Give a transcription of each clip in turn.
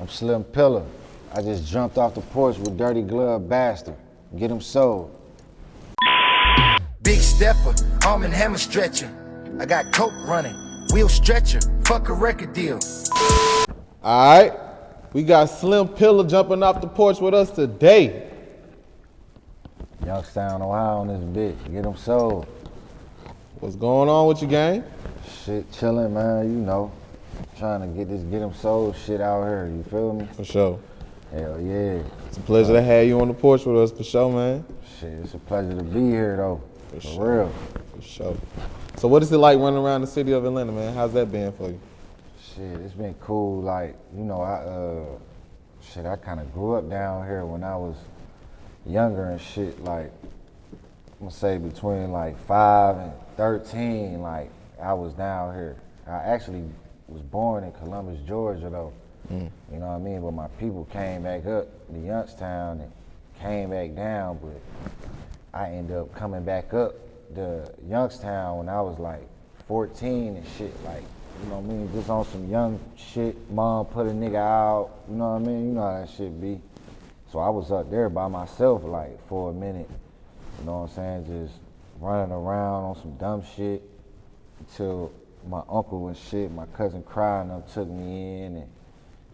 I'm Slim Pilla. I just jumped off the porch with Dirty Glove Bastard. Get him sold. Big stepper, arm and hammer stretcher. I got coke running, wheel stretcher, fuck a record deal. All right, we got Slim Pilla jumping off the porch with us today. Youngstown, Ohio on this bitch. Get him sold. What's going on with you, gang? Shit, chillin', man. You know, trying to get this get him sold shit out here. You feel me? For sure. Hell yeah. It's a pleasure to have you on the porch with us, for sure, man. Shit, it's a pleasure to be here though. For sure. real. For sure. So what is it like running around the city of Atlanta, man? How's that been for you? Shit, it's been cool. Like, you know, I kind of grew up down here when I was younger and shit. Like, I'm gonna say between like 5 and 13, like I was down here. I actually was born in Columbus, Georgia though. You know what I mean? But my people came back up to Youngstown and came back down, but I ended up coming back up to Youngstown when I was like 14 and shit, like, you know what I mean? Just on some young shit. Mom put a nigga out, you know what I mean? You know how that shit be. So I was up there by myself like for a minute, you know what I'm saying? Just running around on some dumb shit until my uncle and shit, my cousin crying them took me in and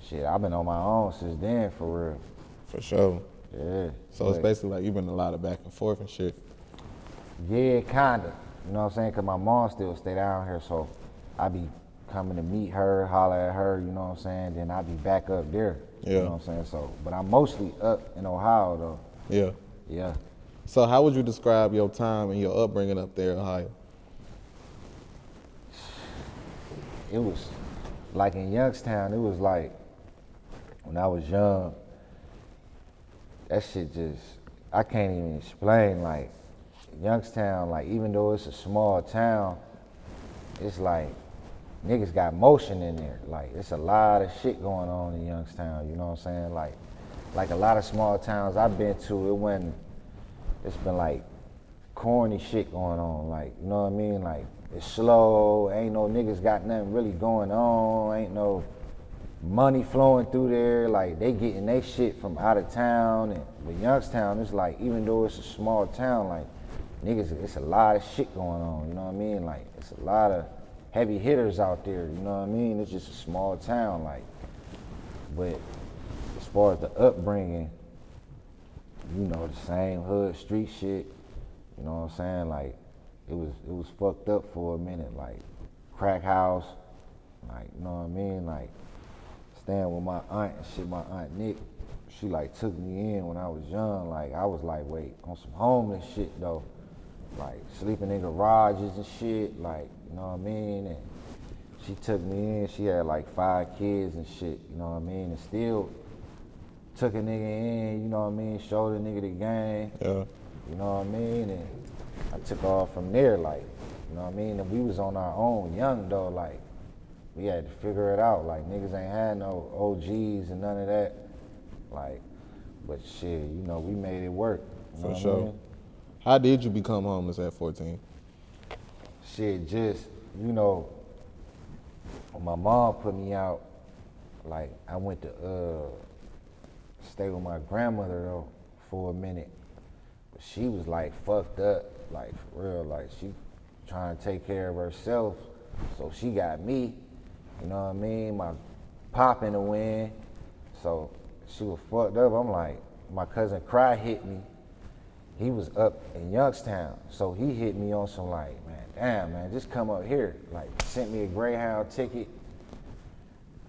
shit. I've been on my own since then, for real. For sure. Yeah. So it's basically like you've been a lot of back and forth and shit. Yeah, kinda. You know what I'm saying? Cause my mom still stay down here, so I be coming to meet her, holler at her, you know what I'm saying? Then I be back up there. Yeah. You know what I'm saying? So, but I'm mostly up in Ohio though. Yeah. Yeah. So how would you describe your time and your upbringing up there in Ohio? It was like in Youngstown, it was like when I was young, that shit just, I can't even explain. Like Youngstown, like even though it's a small town, it's like niggas got motion in there. Like it's a lot of shit going on in Youngstown, you know what I'm saying? Like a lot of small towns I've been to, it's been like corny shit going on. Like, you know what I mean? Like it's slow, ain't no niggas got nothing really going on, ain't no money flowing through there. Like they getting they shit from out of town. And with Youngstown, it's like, even though it's a small town, like niggas, it's a lot of shit going on, you know what I mean? Like it's a lot of heavy hitters out there, you know what I mean? It's just a small town, like, but as far as the upbringing, you know, the same hood street shit, you know what I'm saying? Like it was fucked up for a minute, like crack house, like, you know what I mean? Like staying with my aunt and shit, my aunt Nick, she like took me in when I was young. Like I was like, wait, on some homeless shit though, like sleeping in garages and shit, like, you know what I mean? And she took me in, she had like 5 kids and shit, you know what I mean? And still took a nigga in, you know what I mean? Showed a nigga the game, Yeah. you know what I mean? And I took off from there, like, you know what I mean? And we was on our own, young though, like, we had to figure it out. Like, niggas ain't had no OGs and none of that. Like, but shit, you know, we made it work. You know For what sure. I mean? How did you become homeless at 14? Shit, just, you know, when my mom put me out, like, I went to stay with my grandmother though for a minute. But she was like fucked up, like for real, like she trying to take care of herself. So she got me, you know what I mean? My pop in the wind. So she was fucked up. I'm like, my cousin Cry hit me. He was up in Youngstown. So he hit me on some like, man, damn man, just come up here. Like sent me a Greyhound ticket.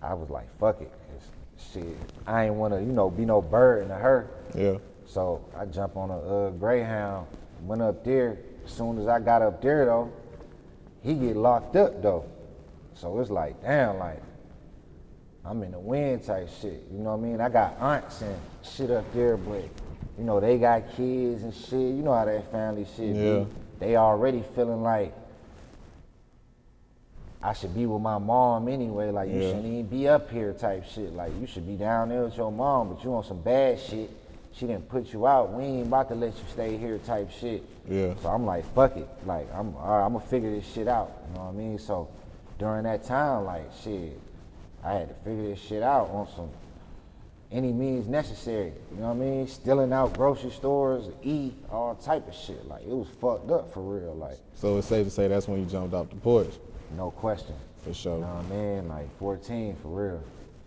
I was like, fuck it. 'Cause shit, I ain't wanna, you know, be no burden to her. Yeah. So I jumped on a Greyhound, went up there. As soon as I got up there though, he get locked up though. So it's like, damn, like, I'm in the wind type shit, you know what I mean? I got aunts and shit up there, but you know, they got kids and shit. You know how that family shit be. They already feeling like I should be with my mom anyway. Like, you shouldn't even be up here type shit. Like, you should be down there with your mom, but you on some bad shit. She didn't put you out. We ain't about to let you stay here type shit. Yeah. So I'm like, fuck it. Like, I'm gonna figure this shit out. You know what I mean? So during that time, like, shit, I had to figure this shit out on some any means necessary. You know what I mean? Stealing out grocery stores, eat, all type of shit. Like, it was fucked up for real. Like, So it's safe to say that's when you jumped off the porch. no question. For sure. You know what I mean? Like 14 for real.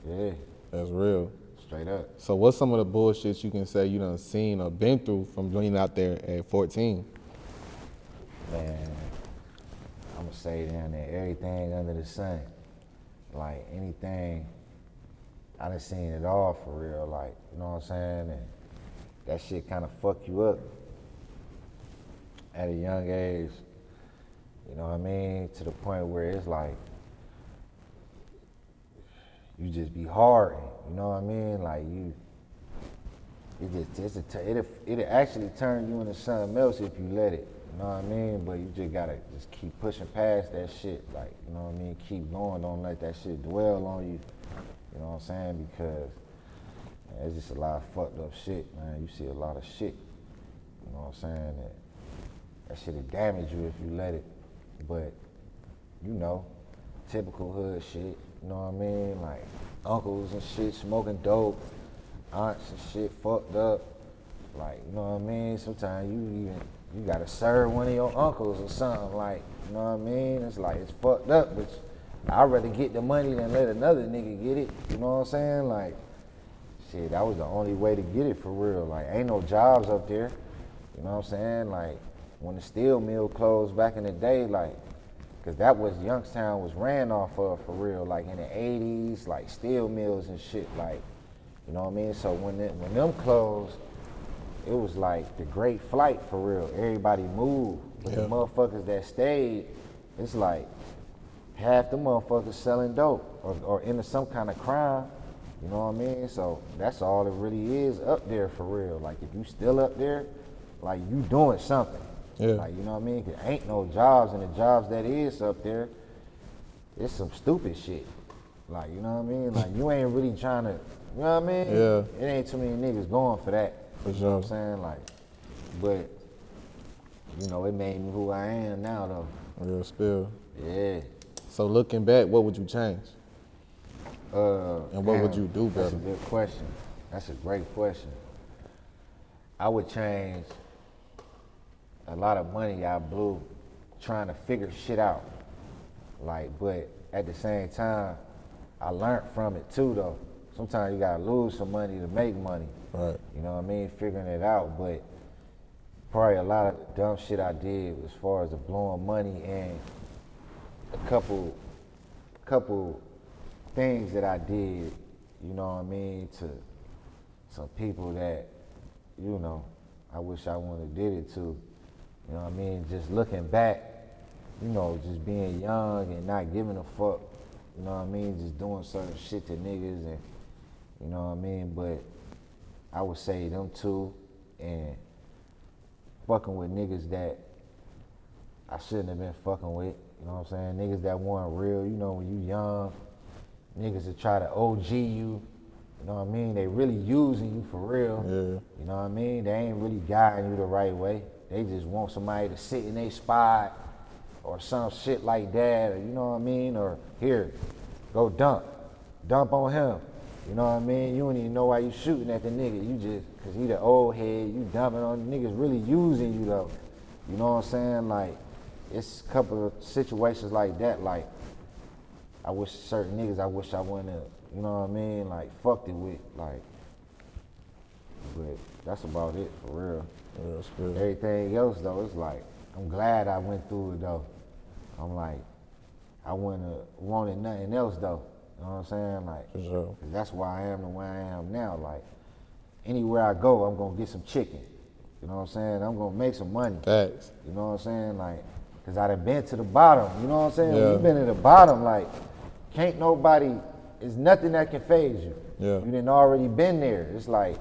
Yeah, That's real. straight up. So what's some of the bullshit you can say you done seen or been through from being out there at 14? Man, I'm gonna say down there, everything under the sun. Like anything, I done seen it all for real. Like, you know what I'm saying? And that shit kind of fuck you up at a young age. You know what I mean? To the point where it's like, you just be hard. You know what I mean? Like it'll actually turn you into something else if you let it. You know what I mean? But you just gotta just keep pushing past that shit. Like, you know what I mean? Keep going. Don't let that shit dwell on you. You know what I'm saying? Because man, it's just a lot of fucked up shit, man. You see a lot of shit. You know what I'm saying? That shit'll damage you if you let it. But, you know, typical hood shit. You know what I mean? Like uncles and shit smoking dope, aunts and shit fucked up. Like, you know what I mean? Sometimes you gotta serve one of your uncles or something. Like, you know what I mean? It's like, it's fucked up, but I'd rather get the money than let another nigga get it. You know what I'm saying? Like, shit, that was the only way to get it for real. Like, ain't no jobs up there. You know what I'm saying? Like, when the steel mill closed back in the day, like, cause that was Youngstown was ran off of for real. Like in the 80s, like steel mills and shit. Like, you know what I mean? So when them closed, it was like the great flight for real. Everybody moved. But the motherfuckers that stayed, it's like half the motherfuckers selling dope or into some kind of crime. You know what I mean? So that's all it really is up there for real. Like if you still up there, like you doing something. Yeah. Like, you know what I mean? 'Cause ain't no jobs, and the jobs that is up there, it's some stupid shit. Like, you know what I mean? Like, you ain't really trying to, you know what I mean? Yeah. It ain't too many niggas going for that. For You know sure. what I'm saying? Like, but, you know, it made me who I am now, though. Real spill. Yeah. So looking back, what would you change? And what would damn, you do That's better? a good question. That's a great question. I would change a lot of money I blew trying to figure shit out. Like, but at the same time, I learned from it too, though. Sometimes you gotta lose some money to make money. Right. You know what I mean? Figuring it out. But probably a lot of the dumb shit I did as far as the blowing money and a couple things that I did, you know what I mean, to some people that, you know, I wish I wouldn't have did it to. You know what I mean? Just looking back, you know, just being young and not giving a fuck. You know what I mean? Just doing certain shit to niggas and, you know what I mean? But I would say them two and fucking with niggas that I shouldn't have been fucking with. You know what I'm saying? Niggas that weren't real. You know, when you young, niggas that try to OG you. You know what I mean? They really using you for real. Yeah. You know what I mean? They ain't really guiding you the right way. They just want somebody to sit in their spot or some shit like that, or you know what I mean? Or here, go dump on him. You know what I mean? You don't even know why you shooting at the nigga. You just, cause he the old head, you dumping on the niggas really using you though. You know what I'm saying? Like, it's a couple of situations like that. Like, I wish certain niggas, I wish I wouldn't have, you know what I mean? Like, fucked it with, like, but that's about it for real. Real spill. Everything else though, it's like, I'm glad I went through it though. I'm like, I wouldn't have wanted nothing else though. You know what I'm saying? Like, For sure. 'cause that's why I am the way I am now. Like, anywhere I go, I'm gonna get some chicken. You know what I'm saying? I'm gonna make some money. Facts. You know what I'm saying? Like, cause I done been to the bottom. You know what I'm saying? Yeah. When you been at the bottom, like, can't nobody, there's nothing that can phase you. Yeah. You done already been there. It's like,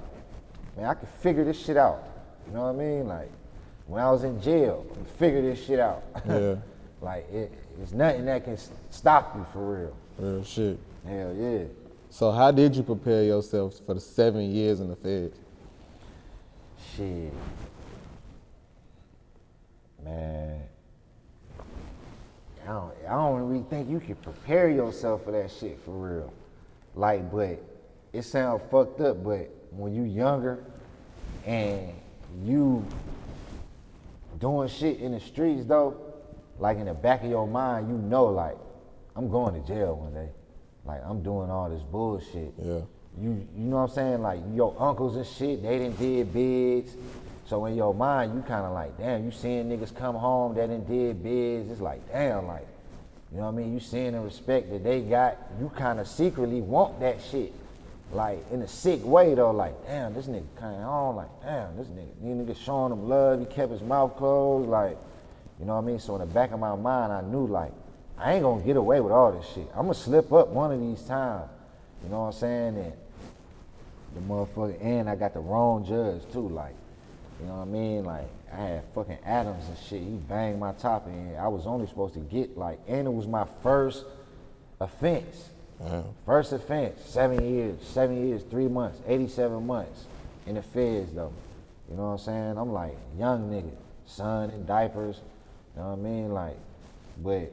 man, I can figure this shit out. You know what I mean? Like, when I was in jail, I could figure this shit out. Yeah. Like, it's nothing that can stop you for real. Real shit. Hell yeah. So how did you prepare yourself for the 7 years in the Feds? Shit. Man. I don't really think you can prepare yourself for that shit for real. Like, but it sounds fucked up, but when you younger and you doing shit in the streets though, like in the back of your mind, you know, like, I'm going to jail one day. Like, I'm doing all this bullshit. Yeah. You know what I'm saying? Like, your uncles and shit, they done did bids. So in your mind, you kind of like, damn, you seeing niggas come home that done did bids. It's like, damn, like, you know what I mean? You seeing the respect that they got. You kind of secretly want that shit. Like, in a sick way, though. Like, damn, this nigga came home. Like, damn, this nigga showing him love. He kept his mouth closed. Like, you know what I mean? So in the back of my mind, I knew, like, I ain't gonna get away with all this shit. I'm gonna slip up one of these times. You know what I'm saying? And the motherfucker, and I got the wrong judge, too. Like, you know what I mean? Like, I had fucking Adams and shit. He banged my top in. I was only supposed to get, like, and it was my first offense. First offense, 7 years, 3 months, 87 months in the feds, though. You know what I'm saying? I'm like, young nigga, son in diapers, you know what I mean? Like, but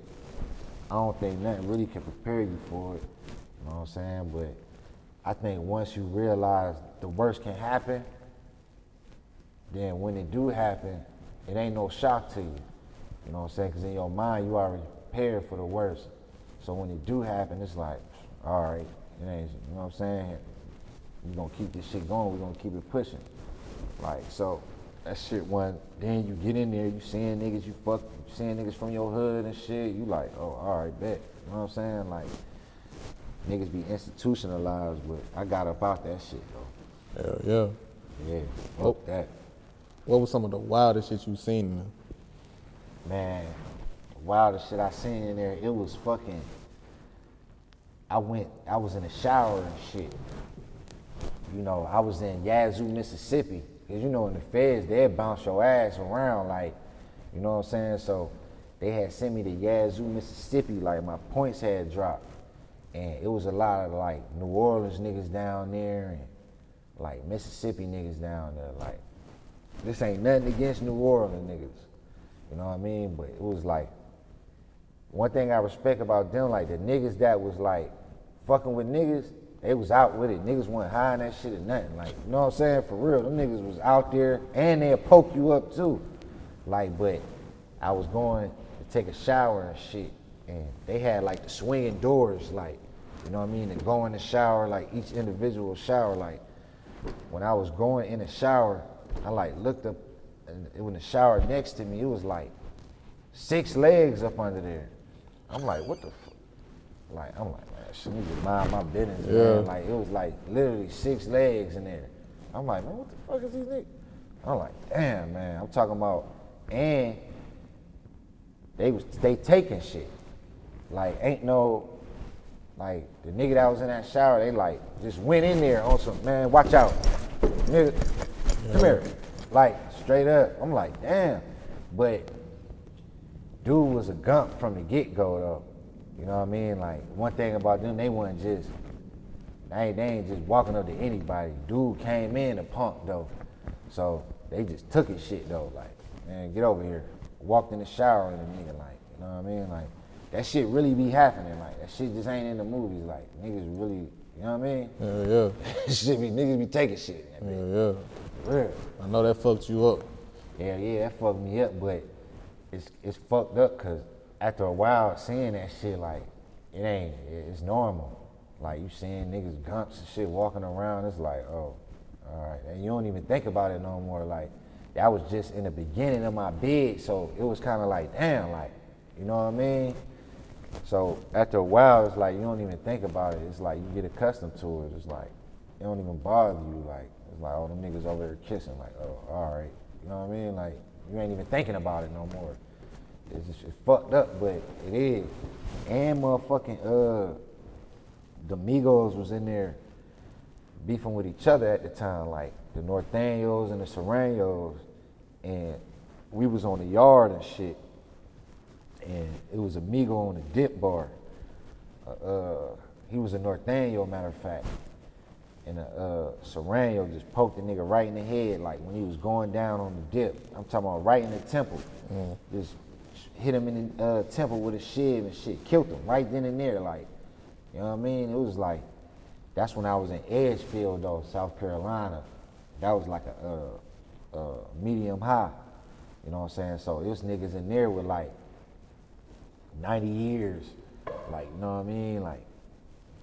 I don't think nothing really can prepare you for it, you know what I'm saying? But I think once you realize the worst can happen, then when it do happen, it ain't no shock to you. You know what I'm saying? Because in your mind, you already prepared for the worst. So when it do happen, it's like, all right, it ain't, you know what I'm saying? We're gonna keep this shit going, we're gonna keep it pushing. Like, so that shit then you get in there, you seeing niggas, you seeing niggas from your hood and shit, you like, oh, all right, bet. You know what I'm saying? Like, niggas be institutionalized, but I got up out that shit, though. Hell yeah. Yeah, fuck that. What was some of the wildest shit you seen in them? Man, the wildest shit I seen in there, it was fucking, I was in the shower and shit. You know, I was in Yazoo, Mississippi. Cause you know, in the feds, they'll bounce your ass around, like, you know what I'm saying? So they had sent me to Yazoo, Mississippi, like my points had dropped. And it was a lot of like New Orleans niggas down there and like Mississippi niggas down there. Like, this ain't nothing against New Orleans niggas, you know what I mean? But it was like, one thing I respect about them, like the niggas that was like fucking with niggas, they was out with it. Niggas wasn't hiding that shit or nothing. Like, you know what I'm saying? For real, them niggas was out there and they'll poke you up too. Like, but I was going to take a shower and shit, and they had like the swinging doors, like, you know what I mean? To go in the shower, like each individual shower. Like, when I was going in the shower, I like looked up, and in the shower next to me, it was like 6 legs up under there. I'm like, what the fuck? Like, I'm like, man, shit, me just mind my business, man. Like, it was like literally 6 legs in there. I'm like, man, what the fuck is these niggas? I'm like, damn, man. I'm talking about, and they taking shit. Like, ain't no, like, the nigga that was in that shower, they like just went in there on some, man, watch out. Nigga, come here. Like, straight up. I'm like, damn. But dude was a gump from the get-go though. You know what I mean? Like, one thing about them, they ain't just walking up to anybody. Dude came in a punk though. So they just took his shit though. Like, man, get over here. Walked in the shower and the nigga, like, you know what I mean? Like, that shit really be happening. Like, that shit just ain't in the movies. Like, niggas really, you know what I mean? Yeah. Shit be, niggas be taking shit. Yeah. For real. I know that fucked you up. Yeah, that fucked me up, but it's fucked up because after a while seeing that shit, like, it's normal. Like, you seeing niggas gumps and shit walking around, it's like, oh, all right. And you don't even think about it no more. Like, that was just in the beginning of my bid, so it was kind of like, damn, like, you know what I mean? So after a while, it's like, you don't even think about it. It's like, you get accustomed to it. It's like, it don't even bother you. Like, it's like, oh, them niggas over there kissing. Like, oh, all right. You know what I mean? Like, you ain't even thinking about it no more. It's fucked up, but it is. And motherfucking, the Migos was in there beefing with each other at the time, like the Norteños and the Serranos, and we was on the yard and shit, and it was a Migo on the dip bar. He was a Norteño, matter of fact, and Serrano just poked the nigga right in the head, like when he was going down on the dip. I'm talking about right in the temple. Just hit him in the temple with a shiv and shit, killed him right then and there, like, you know what I mean? It was like, That's when I was in Edgefield though, South Carolina. That was like a medium high. You know what I'm saying? So it was niggas in there with like 90 years. Like, you know what I mean? Like,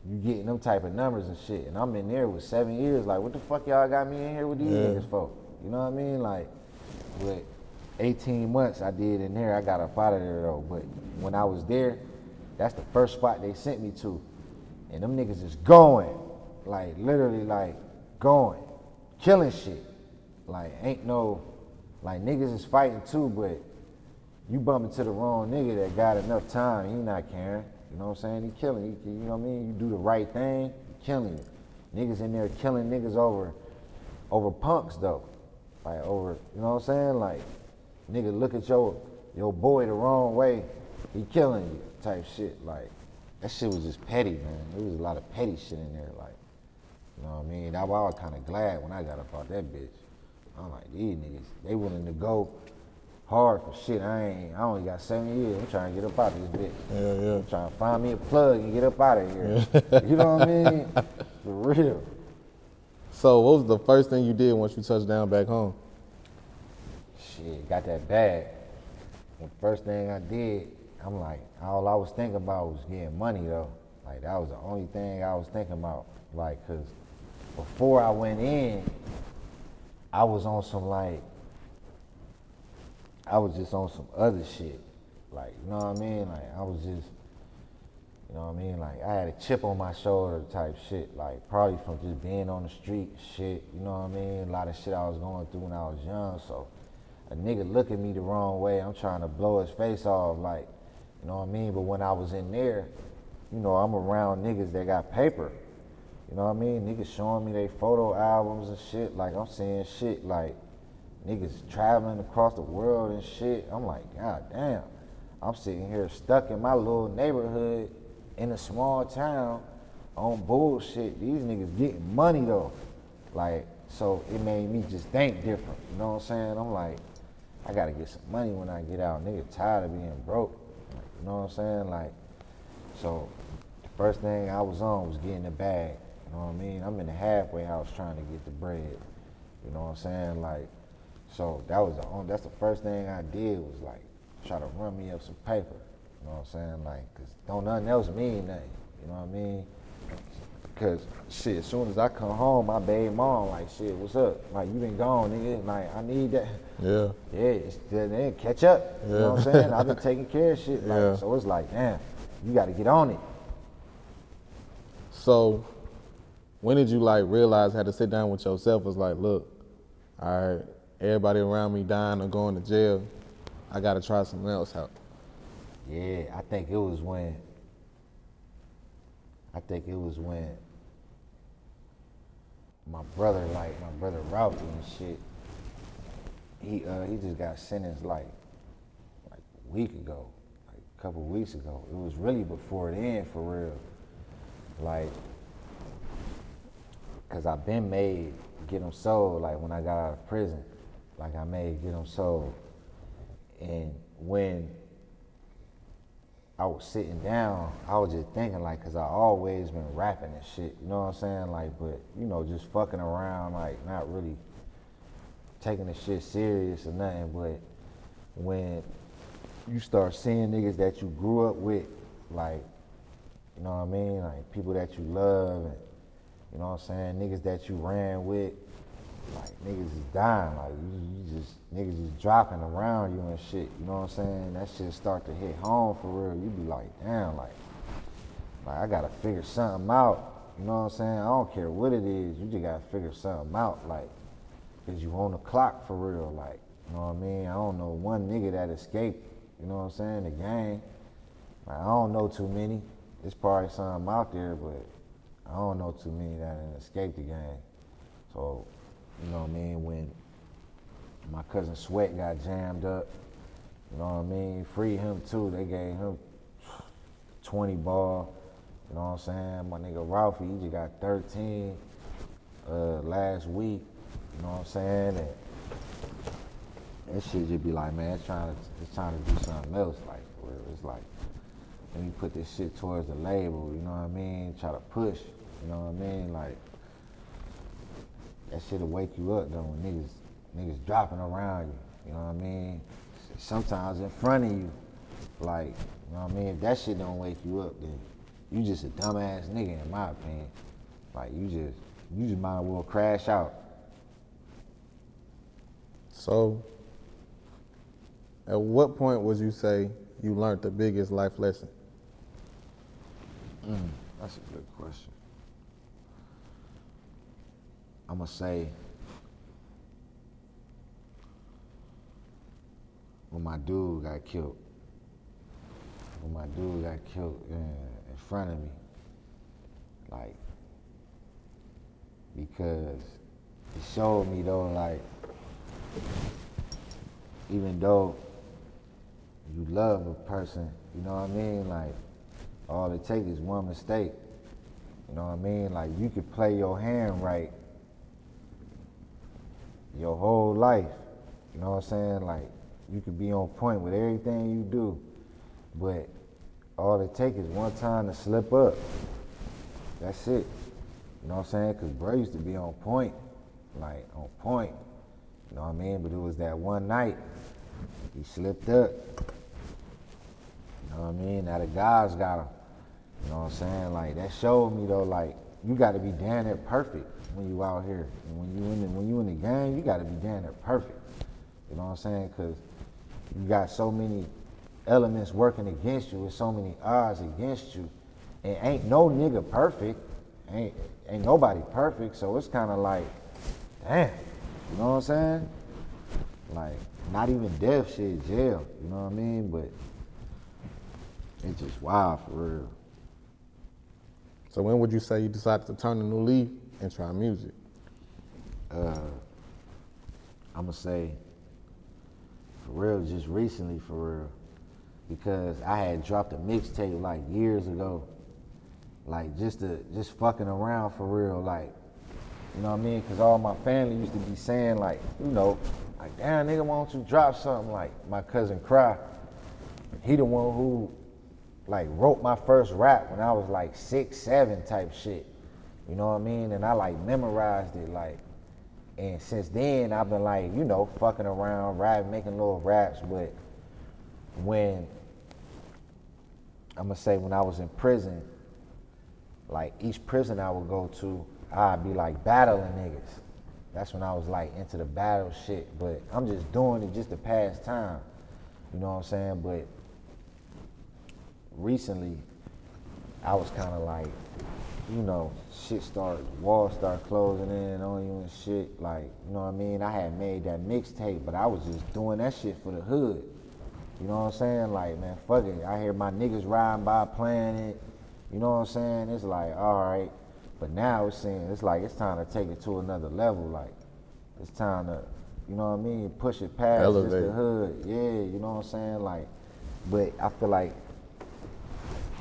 you getting them type of numbers and shit. And I'm in there with 7 years. Like, what the fuck y'all got me in here with these niggas for? You know what I mean? Like, with 18 months I did in there, I got up out of there though. But when I was there, that's the first spot they sent me to. And them niggas is going. Like, literally, like, going. Killing shit. Like, ain't no, like, niggas is fighting too, but you bump into the wrong nigga that got enough time, he not caring. You know what I'm saying? He killing you. You know what I mean? You do the right thing, he killing you. Niggas in there killing niggas over punks though. Like over, you know what I'm saying? Like, nigga look at your boy the wrong way, he killing you type shit. Like, that shit was just petty, man. There was a lot of petty shit in there, like, you know what I mean? I was kind of glad when I got up out that bitch. I'm like, these niggas, they willing to go hard for shit. I only got 7 years. I'm trying to get up out of this bitch. Yeah. I'm trying to find me a plug and get up out of here. You know what I mean? For real. So what was the first thing you did once you touched down back home? Shit, got that bag. The first thing I did, I'm like, all I was thinking about was getting money though. Like, that was the only thing I was thinking about. Like, cause before I went in, I was on some like, I was just on some other shit. Like, you know what I mean? Like, I was just, you know what I mean? Like, I had a chip on my shoulder type shit. Like, probably from just being on the street shit, you know what I mean? A lot of shit I was going through when I was young. So a nigga look at me the wrong way, I'm trying to blow his face off, like, you know what I mean? But when I was in there, you know, I'm around niggas that got paper. You know what I mean? Niggas showing me their photo albums and shit. Like, I'm seeing shit like niggas traveling across the world and shit. I'm like, God damn. I'm sitting here stuck in my little neighborhood in a small town on bullshit. These niggas getting money though. Like, so it made me just think different. You know what I'm saying? I'm like, I gotta get some money when I get out. Nigga tired of being broke. Like, you know what I'm saying? Like, so the first thing I was on was getting the bag. You know what I mean? I'm in the halfway house trying to get the bread. You know what I'm saying? Like, so that's the first thing I did was like try to run me up some paper. You know what I'm saying? Like, cause don't nothing else mean nothing. You know what I mean? Cause shit, as soon as I come home, my baby mom like, shit, what's up? Like, you been gone, nigga. Like, I need that. Yeah. Yeah, then catch up. You know what I'm saying? I've been taking care of shit. Like, so it's like, damn, you gotta get on it. So when did you like realize, had to sit down with yourself, was like, look, all right, everybody around me dying or going to jail, I gotta try something else out? Yeah, I think it was when my brother Ralphie and shit, he just got sentenced like a week ago, like a couple weeks ago. It was really before then, for real. Like, cause I been made get him sold, like when I got out of prison, like I made get him sold. And when I was sitting down, I was just thinking like, cause I always been rapping and shit, you know what I'm saying? Like, but you know, just fucking around, like not really taking the shit serious or nothing. But when you start seeing niggas that you grew up with, like, you know what I mean? Like people that you love, and you know what I'm saying? Niggas that you ran with, like niggas is dying, like niggas just dropping around you and shit, you know what I'm saying? That shit start to hit home for real. You be like, damn, like I gotta figure something out, you know what I'm saying? I don't care what it is, you just gotta figure something out, like, cause you on the clock for real, like, you know what I mean? I don't know one nigga that escaped, you know what I'm saying, the gang. Like, I don't know too many. There's probably some out there, but I don't know too many that escaped the gang. So, you know what I mean, when my cousin Sweat got jammed up, you know what I mean, free him too, they gave him 20 ball, you know what I'm saying? My nigga Ralphie, he just got 13 last week, you know what I'm saying? And that shit just be like, man, it's trying to do something else, like, for real. It's like, let me put this shit towards the label, you know what I mean? Try to push. You know what I mean? Like, that shit'll wake you up though when niggas dropping around you. You know what I mean? Sometimes in front of you. Like, you know what I mean? If that shit don't wake you up, then you just a dumbass nigga in my opinion. Like, you just might as well crash out. So, at what point would you say you learned the biggest life lesson? That's a good question. I'ma say when my dude got killed. When my dude got killed in front of me. Like, because it showed me though, like, even though you love a person, you know what I mean? Like, all it takes is one mistake. You know what I mean? Like, you could play your hand right your whole life. You know what I'm saying? Like, you could be on point with everything you do, but all it takes is one time to slip up. That's it. You know what I'm saying? Because bro used to be on point. Like, on point. You know what I mean? But it was that one night, he slipped up. You know what I mean? Now the guys got him. You know what I'm saying? Like, that showed me though, like, you gotta be damn near perfect when you out here. And when you in the game, you gotta be damn near perfect. You know what I'm saying? Cause you got so many elements working against you, with so many odds against you. And ain't no nigga perfect. Ain't nobody perfect, so it's kinda like, damn, you know what I'm saying? Like, not even death shit, jail, you know what I mean? But it's just wild for real. So when would you say you decided to turn a new leaf and try music? I'ma say, for real, just recently, for real. Because I had dropped a mixtape like years ago. Like, just fucking around for real, like, you know what I mean? Because all my family used to be saying, like, you know, like, damn, nigga, why don't you drop something? Like, my cousin Cry, he the one who, like, wrote my first rap when I was like 6, 7 type shit. You know what I mean? And I like memorized it, like, and since then I've been like, you know, fucking around, rapping, making little raps. But when, I'ma say when I was in prison, like each prison I would go to, I'd be like battling niggas. That's when I was like into the battle shit. But I'm just doing it just to pass time. You know what I'm saying? But recently, I was kind of like, you know, walls start closing in on you and shit. Like, you know what I mean? I had made that mixtape, but I was just doing that shit for the hood. You know what I'm saying? Like, man, fuck it. I hear my niggas riding by playing it. You know what I'm saying? It's like, all right. But now it's like it's time to take it to another level. Like, it's time to, you know what I mean? Push it past Elevate. just the hood. Yeah, you know what I'm saying? Like, but I feel like,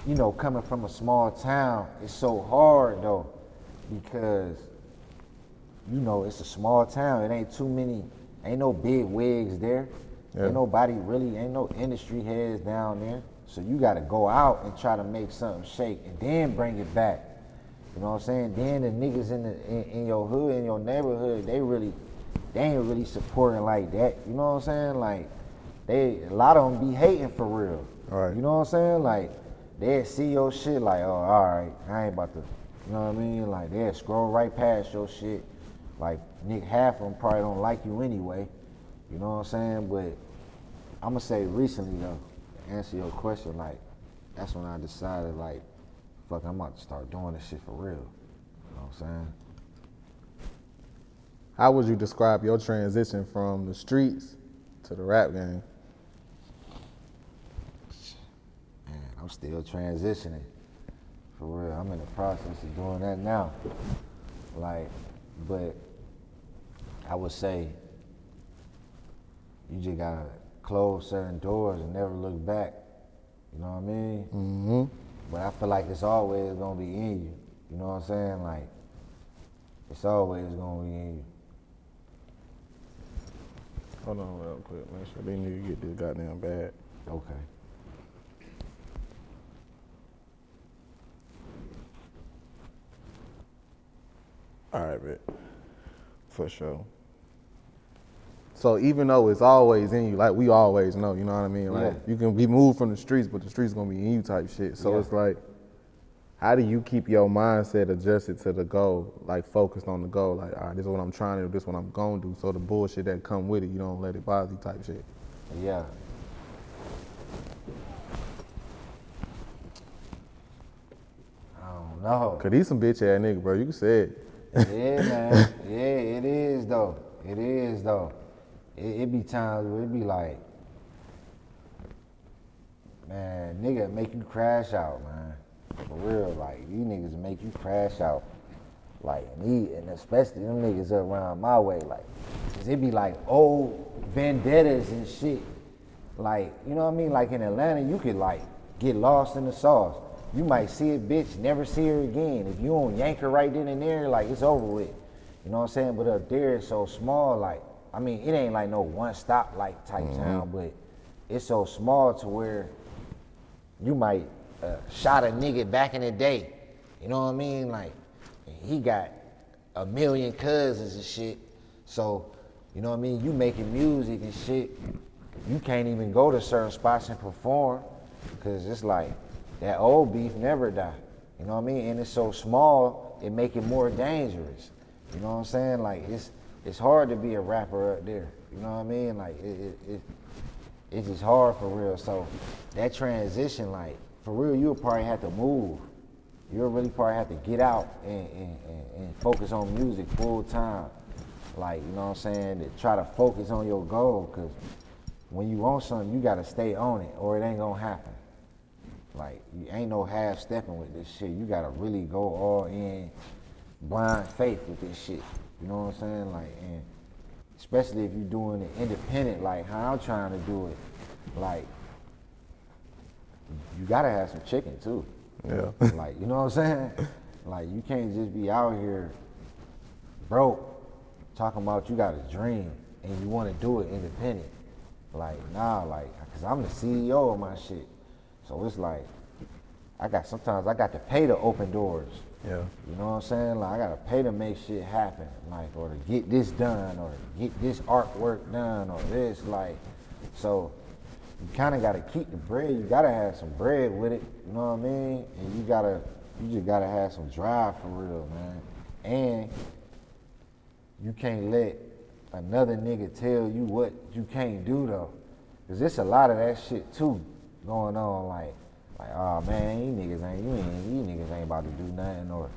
you know, coming from a small town, it's so hard though, because, you know, it's a small town. It ain't no big wigs there. Yeah. Ain't no industry heads down there. So you gotta go out and try to make something shake and then bring it back. You know what I'm saying? Then the niggas in your hood, in your neighborhood, they ain't really supporting like that. You know what I'm saying? Like, a lot of them be hating for real. All right. You know what I'm saying? Like, they'll see your shit like, oh, all right, I ain't about to, you know what I mean? Like, they'll scroll right past your shit. Like, nigga, half of them probably don't like you anyway. You know what I'm saying? But I'm gonna say recently though, to answer your question, like, that's when I decided, like, fuck, I'm about to start doing this shit for real. You know what I'm saying? How would you describe your transition from the streets to the rap game? Man, I'm still transitioning. For real, I'm in the process of doing that now. Like, but I would say you just gotta close certain doors and never look back. You know what I mean? Mm-hmm. But I feel like it's always gonna be in you. You know what I'm saying? Like, it's always gonna be in you. Hold on real quick. Make sure they need to get this goddamn bag. Okay. All right, man. For sure. So even though it's always in you, like we always know, you know what I mean? Like Yeah. you can be moved from the streets, but the streets gonna be in you type shit. So Yeah. it's like, how do you keep your mindset adjusted to the goal, like focused on the goal? Like, all right, this is what I'm trying to do, this is what I'm gonna do. So the bullshit that come with it, you don't let it bother you type shit. Yeah. I don't know. Cause he's some bitch ass nigga, bro. You can say it. Yeah, man. Yeah, it is though. It is though. It be times where it be like, man, nigga make you crash out, man. For real, like these niggas make you crash out. Like and especially them niggas around my way, like, 'cause it be like old vendettas and shit. Like, you know what I mean? Like in Atlanta, you could like get lost in the sauce. You might see a bitch, never see her again. If you don't yank her right then and there, like it's over with. You know what I'm saying? But up there it's so small, like, I mean, it ain't like no one stop like type town, but it's so small to where you might shot a nigga back in the day. You know what I mean? Like, he got a million cousins and shit. So, you know what I mean? You making music and shit. You can't even go to certain spots and perform because it's like that old beef never die. You know what I mean? And it's so small, it make it more dangerous. You know what I'm saying? Like it's hard to be a rapper up there. You know what I mean? Like it's just hard for real. So that transition, like for real, you'll probably have to move. You'll really probably have to get out and focus on music full time. Like, you know what I'm saying? To try to focus on your goal, because when you want something, you gotta stay on it or it ain't gonna happen. Like, you ain't no half stepping with this shit. You gotta really go all in, blind faith with this shit. You know what I'm saying? Like, and especially if you're doing it independent, like how I'm trying to do it, like, you gotta have some chicken too. Yeah. Like, you know what I'm saying? Like, you can't just be out here broke, talking about you got a dream and you wanna do it independent. Like, nah, like, cause I'm the CEO of my shit. So it's like, sometimes I got to pay to open doors. Yeah. You know what I'm saying? Like, I gotta pay to make shit happen. Like, or to get this done, or get this artwork done, or this, like, so you kinda gotta keep the bread. You gotta have some bread with it, you know what I mean? And you just gotta have some drive for real, man. And you can't let another nigga tell you what you can't do though. Cause there's a lot of that shit too going on, like, oh man, these niggas ain't about to do nothing, or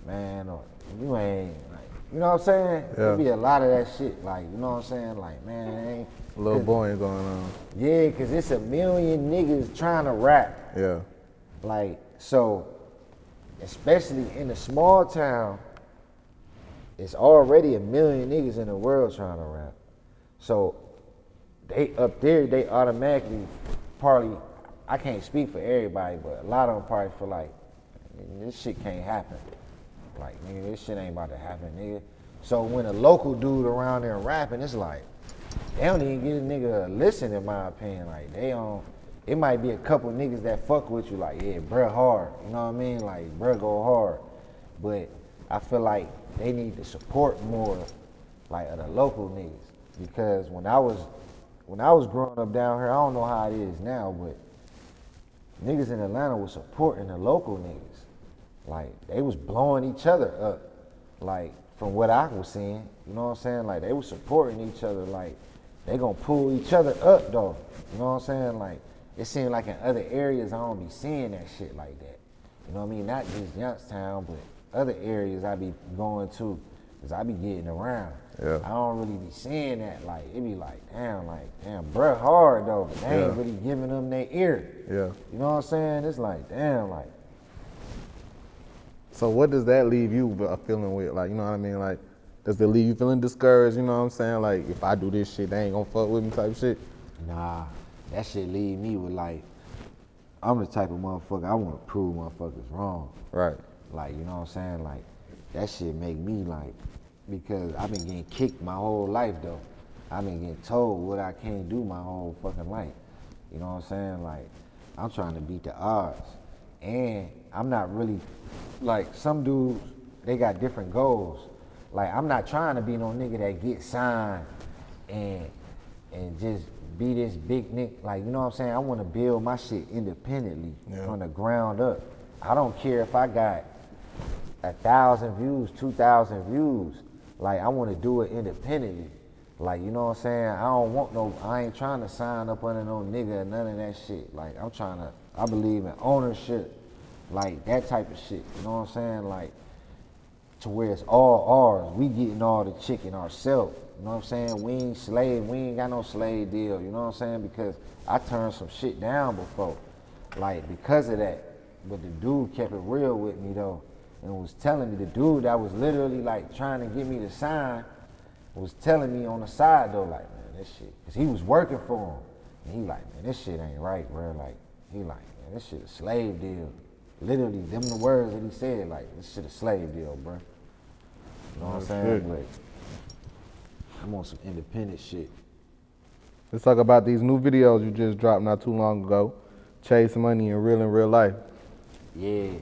man, or you ain't, like, you know what I'm saying? Yeah. There be a lot of that shit, like, you know what I'm saying? Like, man, ain't A little boring going on. yeah, cause it's a million niggas trying to rap. Yeah. Like, so, especially in a small town, it's already a million niggas in the world trying to rap. So, they up there, they automatically probably, I can't speak for everybody, but a lot of them probably feel like, this shit can't happen. Like, nigga, this shit ain't about to happen, nigga. So when a local dude around there rapping, it's like, they don't even get a nigga a listen, in my opinion. Like, it might be a couple niggas that fuck with you, like, yeah, bruh hard, you know what I mean? Like, bruh go hard. But I feel like they need to support more, like, of the local niggas. Because when I was growing up down here, I don't know how it is now, but niggas in Atlanta was supporting the local niggas. Like, they was blowing each other up. Like, from what I was seeing, you know what I'm saying? Like, they was supporting each other. Like, they gonna pull each other up, though. You know what I'm saying? Like, it seems like in other areas, I don't be seeing that shit like that. You know what I mean? Not just Youngstown, but other areas I be going to, because I be getting around. Yeah. I don't really be seeing that. Like, it be like, damn, bruh hard, though. But they ain't really giving them their ear. Yeah. You know what I'm saying? It's like, damn, like. So what does that leave you feeling with? Like, you know what I mean? Like, does it leave you feeling discouraged? You know what I'm saying? Like, if I do this shit, they ain't gonna fuck with me type shit? Nah, that shit leave me with like, I'm the type of motherfucker, I wanna prove motherfuckers wrong. Right. Like, you know what I'm saying? Like, that shit make me like, because I've been getting kicked my whole life though. I've been getting told what I can't do my whole fucking life. You know what I'm saying? Like, I'm trying to beat the odds. And I'm not really, like, some dudes, they got different goals. Like, I'm not trying to be no nigga that get signed and just be this big nigga. Like, you know what I'm saying? I want to build my shit independently from the ground up. I don't care if I got 1,000 views, 2,000 views. Like, I want to do it independently. Like, you know what I'm saying? I ain't trying to sign up under no nigga or none of that shit. Like, I believe in ownership. Like, that type of shit. You know what I'm saying? Like, to where it's all ours. We getting all the chicken ourselves. You know what I'm saying? We ain't got no slave deal. You know what I'm saying? Because I turned some shit down before. Like, because of that. But the dude kept it real with me though. And was telling me, the dude that was literally like trying to get me to sign was telling me on the side though, like, man, this shit, cause he was working for him. And he like, man, this shit ain't right, bro. Like, he like, man, this shit a slave deal. Literally, them the words that he said, like, this shit a slave deal, bro. You know what I'm saying? But I'm on some independent shit. Let's talk about these new videos you just dropped not too long ago. Chase Money and real life. Yeah,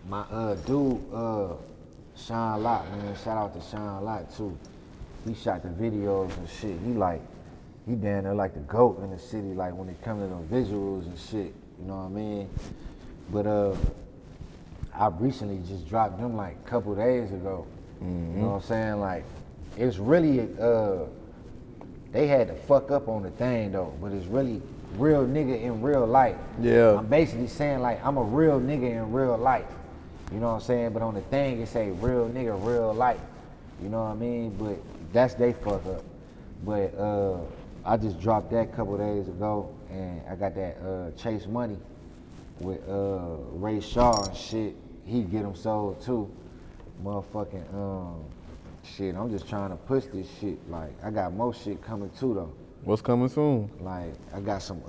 my dude, Sean Locke, man, shout out to Sean Locke too. He shot the videos and shit. He down there like the GOAT in the city, like when it comes to them visuals and shit, you know what I mean? But I recently just dropped them like a couple days ago. You know what I'm saying? Like, it's really, they had to fuck up on the thing though, but it's really real nigga in real life. Yeah. I'm basically saying like, I'm a real nigga in real life. You know what I'm saying? But on the thing it say real nigga, real life. You know what I mean? But that's they fuck up. But I just dropped that a couple days ago, and I got that Chase Money with Ray Shaw and shit. He get them sold too. Motherfucking shit, I'm just trying to push this shit. Like, I got more shit coming too though. What's coming soon? Like, I got some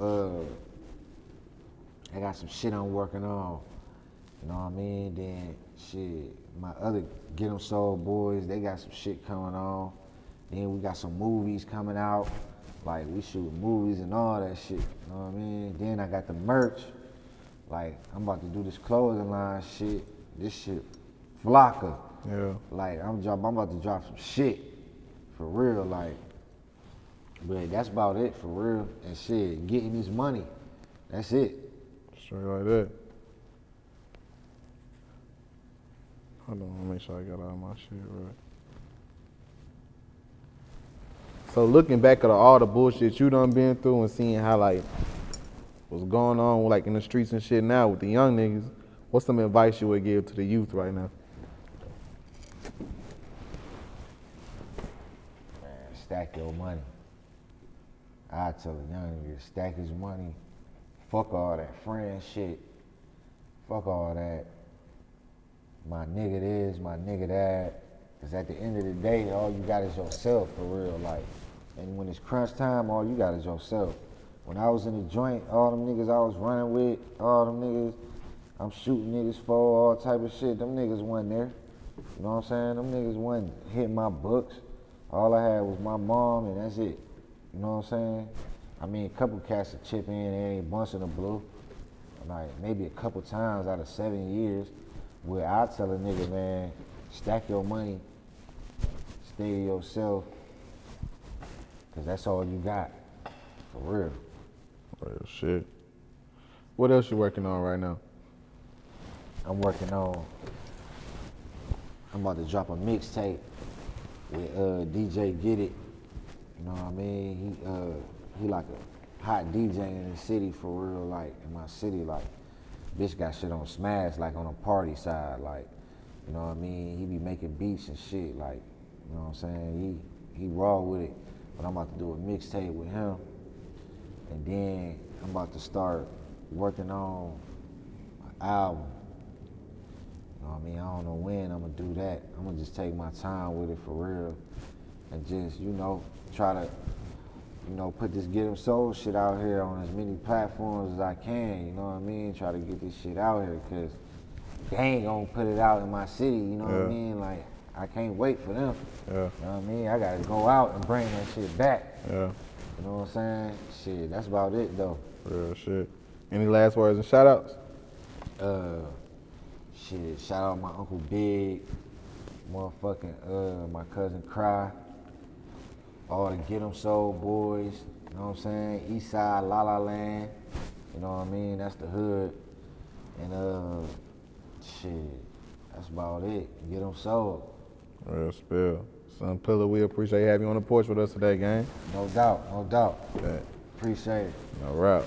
shit I'm working on. You know what I mean? Then shit, my other Get 'em Sold boys, they got some shit coming on. Then we got some movies coming out. Like, we shoot movies and all that shit. You know what I mean? Then I got the merch. Like, I'm about to do this clothing line shit. This shit, Flocka. Yeah. Like, I'm about to drop some shit. For real, like. But that's about it, for real. And shit, getting this money. That's it. Straight like that. Hold on, let me make sure I got all my shit right. So looking back at all the bullshit you done been through and seeing how like what's going on like in the streets and shit now with the young niggas, what's some advice you would give to the youth right now? Man, stack your money. I tell a young nigga, stack his money. Fuck all that friend shit. Fuck all that. My nigga this, my nigga that. Cause at the end of the day, all you got is yourself for real. Like, and when it's crunch time, all you got is yourself. When I was in the joint, all them niggas I was running with, all them niggas I'm shooting niggas for, all type of shit, them niggas wasn't there. You know what I'm saying? Them niggas wasn't hitting my books. All I had was my mom and that's it. You know what I'm saying? I mean, a couple cats to chip in, they ain't bunching the blue. Like, maybe a couple times out of 7 years, where I tell a nigga, man, stack your money, stay to yourself, cause that's all you got, for real. Real shit. What else you working on right now? I'm about to drop a mixtape with DJ Get It. You know what I mean? He like a hot DJ in the city for real, like in my city, like bitch got shit on Smash, like on a party side, like, you know what I mean? He be making beats and shit, like, you know what I'm saying? He raw with it, but I'm about to do a mixtape with him, and then I'm about to start working on an album. You know what I mean? I don't know when I'm gonna do that. I'm gonna just take my time with it for real, and just, you know, try to, you know, put this Get 'em Sold shit out here on as many platforms as I can, you know what I mean? Try to get this shit out here, cause they ain't gonna put it out in my city, you know what I mean? Like, I can't wait for them. Yeah. You know what I mean? I gotta go out and bring that shit back. Yeah. You know what I'm saying? Shit, that's about it though. Real shit. Any last words and shout outs? Shit, shout out my Uncle Big. motherfucking my cousin Cry, all the Get 'Em Soul boys, you know what I'm saying? East Side, La La Land, you know what I mean? That's the hood. And shit, that's about it. Get 'Em Soul. Real spill. Son Pilla, we appreciate having you on the porch with us today, gang. No doubt, no doubt. Yeah. Appreciate it. No rap.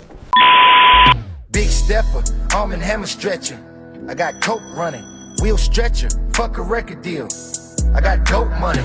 Big stepper, arm and hammer stretcher. I got coke running, wheel stretcher, fuck a record deal. I got dope money,